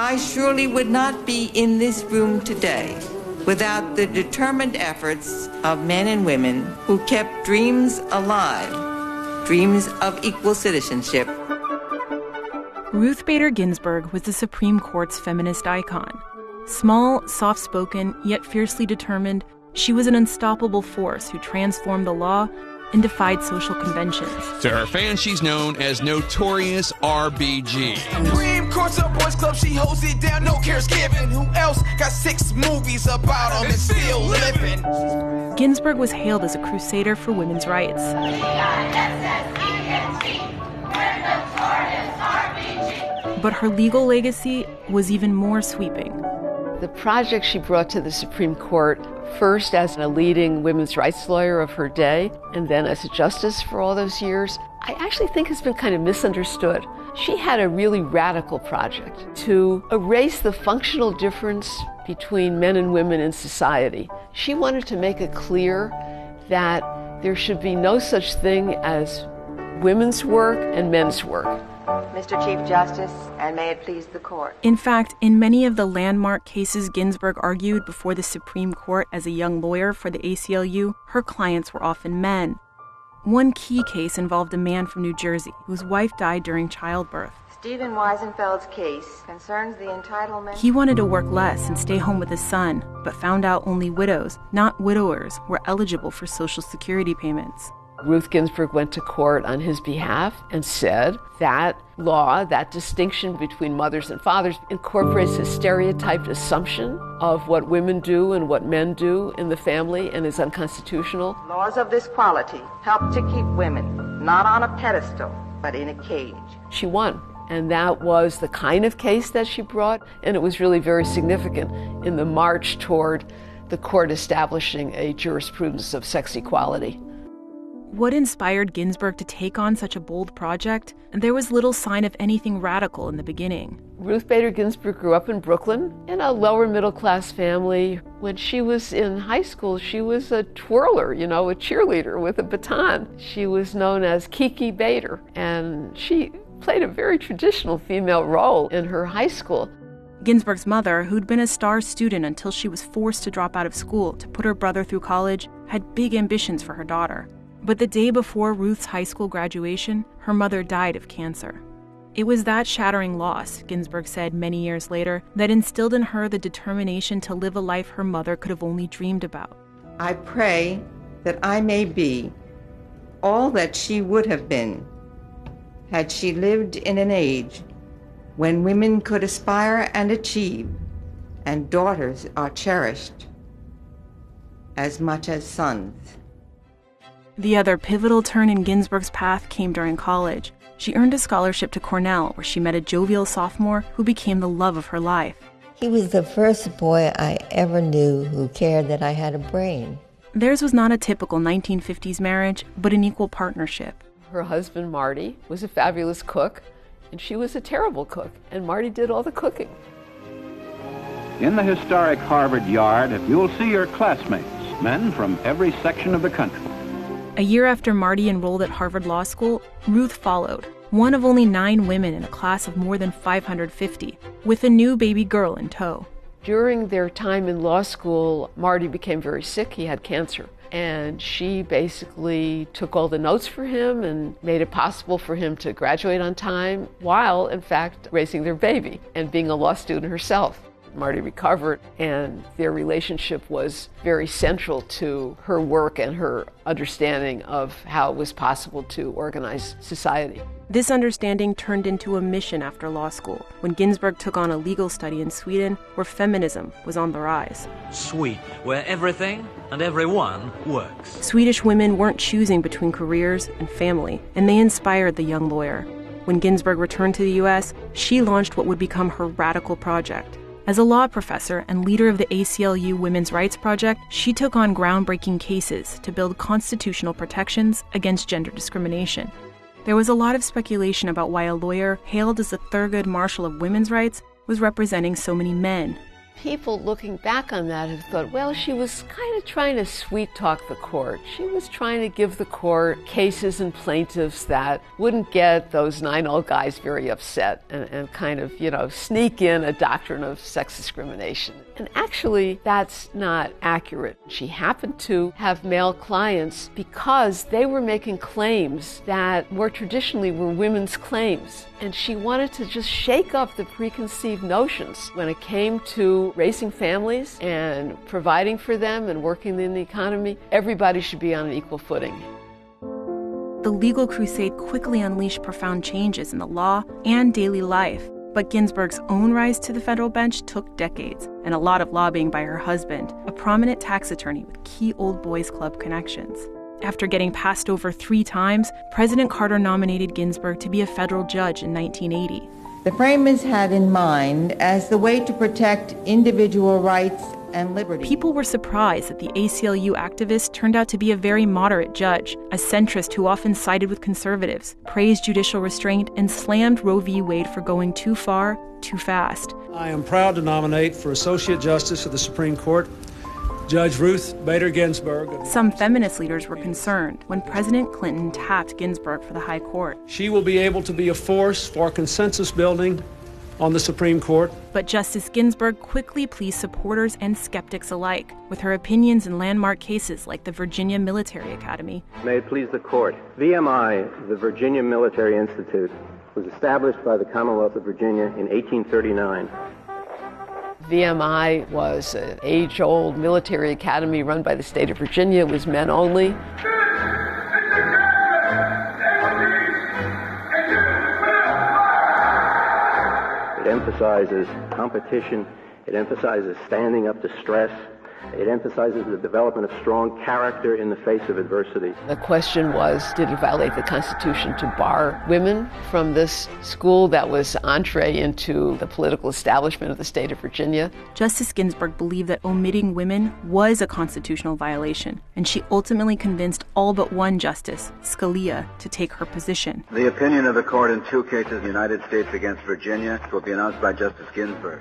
I surely would not be in this room today without the determined efforts of men and women who kept dreams alive, dreams of equal citizenship. Ruth Bader Ginsburg was the Supreme Court's feminist icon. Small, soft-spoken, yet fiercely determined, she was an unstoppable force who transformed the law and defied social conventions. To her fans, she's known as Notorious RBG. Supreme Court's a boys club, she holds it down, no cares given. Who else got 6 movies about them and still living? Ginsburg was hailed as a crusader for women's rights. But her legal legacy was even more sweeping. The project she brought to the Supreme Court, first as a leading women's rights lawyer of her day, and then as a justice for all those years, I actually think has been kind of misunderstood. She had a really radical project to erase the functional difference between men and women in society. She wanted to make it clear that there should be no such thing as women's work and men's work. Mr. Chief Justice, and may it please the court. In fact, in many of the landmark cases Ginsburg argued before the Supreme Court as a young lawyer for the ACLU, her clients were often men. One key case involved a man from New Jersey whose wife died during childbirth. Stephen Weisenfeld's case concerns the entitlement... He wanted to work less and stay home with his son, but found out only widows, not widowers, were eligible for Social Security payments. Ruth Ginsburg went to court on his behalf and said that law, that distinction between mothers and fathers, incorporates a stereotyped assumption of what women do and what men do in the family and is unconstitutional. Laws of this quality help to keep women not on a pedestal, but in a cage. She won. And that was the kind of case that she brought, and it was really very significant in the march toward the court establishing a jurisprudence of sex equality. What inspired Ginsburg to take on such a bold project? There was little sign of anything radical in the beginning. Ruth Bader Ginsburg grew up in Brooklyn in a lower middle class family. When she was in high school, she was a twirler, a cheerleader with a baton. She was known as Kiki Bader, and she played a very traditional female role in her high school. Ginsburg's mother, who'd been a star student until she was forced to drop out of school to put her brother through college, had big ambitions for her daughter. But the day before Ruth's high school graduation, her mother died of cancer. It was that shattering loss, Ginsburg said many years later, that instilled in her the determination to live a life her mother could have only dreamed about. I pray that I may be all that she would have been had she lived in an age when women could aspire and achieve, and daughters are cherished as much as sons. The other pivotal turn in Ginsburg's path came during college. She earned a scholarship to Cornell, where she met a jovial sophomore who became the love of her life. He was the first boy I ever knew who cared that I had a brain. Theirs was not a typical 1950s marriage, but an equal partnership. Her husband, Marty, was a fabulous cook, and she was a terrible cook, and Marty did all the cooking. In the historic Harvard yard, you'll see your classmates, men from every section of the country. A year after Marty enrolled at Harvard Law School, Ruth followed, one of only 9 women in a class of more than 550, with a new baby girl in tow. During their time in law school, Marty became very sick. He had cancer. And she basically took all the notes for him and made it possible for him to graduate on time while, in fact, raising their baby and being a law student herself. Marty recovered, and their relationship was very central to her work and her understanding of how it was possible to organize society. This understanding turned into a mission after law school, when Ginsburg took on a legal study in Sweden, where feminism was on the rise. Sweden, where everything and everyone works. Swedish women weren't choosing between careers and family, and they inspired the young lawyer. When Ginsburg returned to the U.S., she launched what would become her radical project. As a law professor and leader of the ACLU Women's Rights Project, she took on groundbreaking cases to build constitutional protections against gender discrimination. There was a lot of speculation about why a lawyer hailed as the Thurgood Marshall of women's rights was representing so many men. People looking back on that have thought, well, she was kind of trying to sweet-talk the court. She was trying to give the court cases and plaintiffs that wouldn't get those 9 old guys very upset and kind of, sneak in a doctrine of sex discrimination. And actually, that's not accurate. She happened to have male clients because they were making claims that more traditionally were women's claims. And she wanted to just shake up the preconceived notions when it came to raising families and providing for them and working in the economy. Everybody should be on an equal footing. The legal crusade quickly unleashed profound changes in the law and daily life. But Ginsburg's own rise to the federal bench took decades, and a lot of lobbying by her husband, a prominent tax attorney with key old boys club connections. After getting passed over 3 times, President Carter nominated Ginsburg to be a federal judge in 1980. The framers had in mind as the way to protect individual rights and liberty. People were surprised that the ACLU activist turned out to be a very moderate judge, a centrist who often sided with conservatives, praised judicial restraint, and slammed Roe v. Wade for going too far, too fast. I am proud to nominate for Associate Justice of the Supreme Court, Judge Ruth Bader Ginsburg. Some feminist leaders were concerned when President Clinton tapped Ginsburg for the High Court. She will be able to be a force for consensus building on the Supreme Court. But Justice Ginsburg quickly pleased supporters and skeptics alike with her opinions in landmark cases like the Virginia Military Academy. May it please the Court. VMI, the Virginia Military Institute, was established by the Commonwealth of Virginia in 1839. VMI was an age-old military academy run by the state of Virginia. It was men only. It emphasizes competition. It emphasizes standing up to stress. It emphasizes the development of strong character in the face of adversity. The question was, did it violate the Constitution to bar women from this school that was entree into the political establishment of the state of Virginia? Justice Ginsburg believed that omitting women was a constitutional violation, and she ultimately convinced all but one justice, Scalia, to take her position. The opinion of the court in 2 cases, United States against Virginia, will be announced by Justice Ginsburg.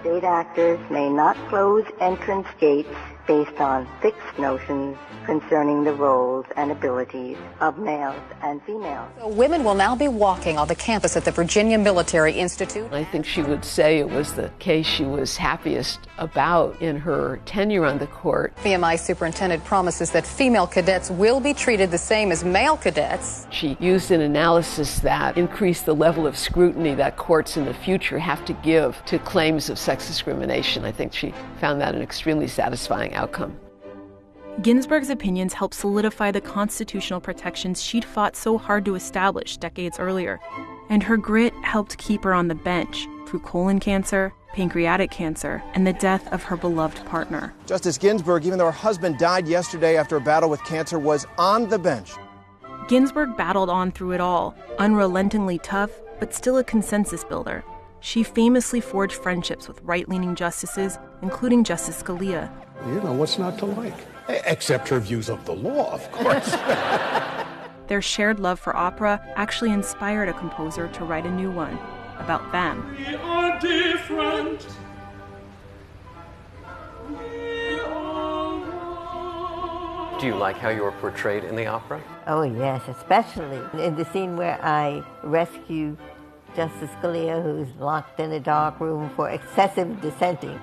State actors may not close entrance gates based on fixed notions concerning the roles and abilities of males and females. So women will now be walking on the campus at the Virginia Military Institute. I think she would say it was the case she was happiest about in her tenure on the court. VMI superintendent promises that female cadets will be treated the same as male cadets. She used an analysis that increased the level of scrutiny that courts in the future have to give to claims of sex discrimination. I think she found that an extremely satisfying outcome. Ginsburg's opinions helped solidify the constitutional protections she'd fought so hard to establish decades earlier. And her grit helped keep her on the bench through colon cancer, pancreatic cancer, and the death of her beloved partner. Justice Ginsburg, even though her husband died yesterday after a battle with cancer, was on the bench. Ginsburg battled on through it all, unrelentingly tough, but still a consensus builder. She famously forged friendships with right-leaning justices, including Justice Scalia. You know, what's not to like? Except her views of the law, of course. Their shared love for opera actually inspired a composer to write a new one about them. We are different. Do you like how you were portrayed in the opera? Oh, yes, especially in the scene where I rescue Justice Scalia, who's locked in a dark room for excessive dissenting.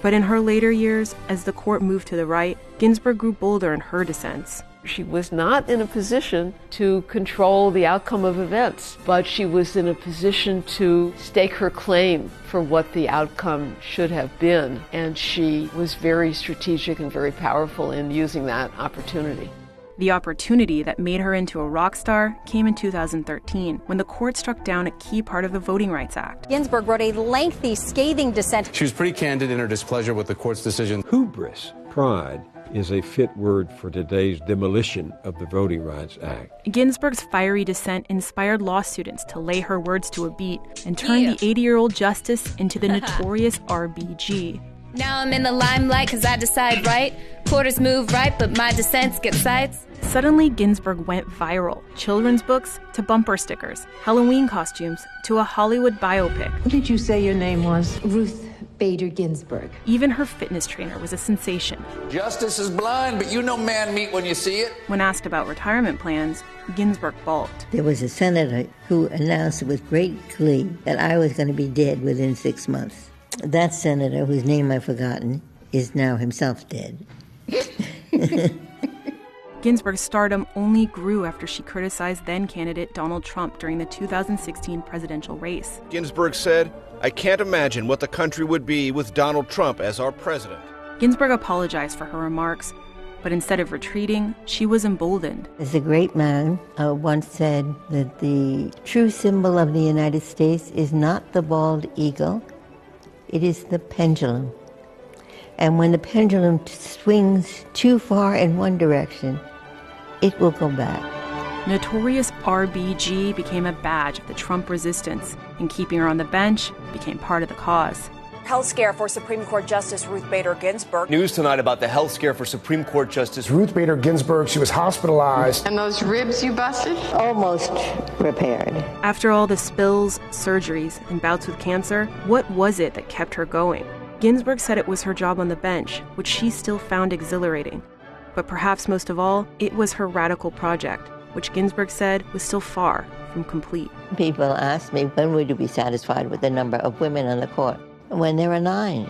But in her later years, as the court moved to the right, Ginsburg grew bolder in her dissents. She was not in a position to control the outcome of events, but she was in a position to stake her claim for what the outcome should have been. And she was very strategic and very powerful in using that opportunity. The opportunity that made her into a rock star came in 2013, when the court struck down a key part of the Voting Rights Act. Ginsburg wrote a lengthy, scathing dissent. She was pretty candid in her displeasure with the court's decision. Hubris, pride, is a fit word for today's demolition of the Voting Rights Act. Ginsburg's fiery dissent inspired law students to lay her words to a beat and turn the 80-year-old justice into the notorious RBG. Now I'm in the limelight because I decide right. Quarters move right, but my dissents get sights. Suddenly, Ginsburg went viral. Children's books to bumper stickers, Halloween costumes to a Hollywood biopic. What did you say your name was? Ruth Bader Ginsburg. Even her fitness trainer was a sensation. Justice is blind, but you know man meat when you see it. When asked about retirement plans, Ginsburg balked. There was a senator who announced with great glee that I was going to be dead within 6 months. That senator, whose name I've forgotten, is now himself dead. Ginsburg's stardom only grew after she criticized then-candidate Donald Trump during the 2016 presidential race. Ginsburg said, "I can't imagine what the country would be with Donald Trump as our president." Ginsburg apologized for her remarks, but instead of retreating, she was emboldened. As a great man once said that the true symbol of the United States is not the bald eagle, it is the pendulum. And when the pendulum swings too far in one direction, it will go back. Notorious RBG became a badge of the Trump resistance, and keeping her on the bench became part of the cause. Health scare for Supreme Court Justice Ruth Bader Ginsburg. News tonight about the health scare for Supreme Court Justice Ruth Bader Ginsburg. She was hospitalized. And those ribs you busted? Almost repaired. After all the spills, surgeries, and bouts with cancer, what was it that kept her going? Ginsburg said it was her job on the bench, which she still found exhilarating. But perhaps most of all, it was her radical project, which Ginsburg said was still far from complete. People ask me, when would you be satisfied with the number of women on the court? When there are 9.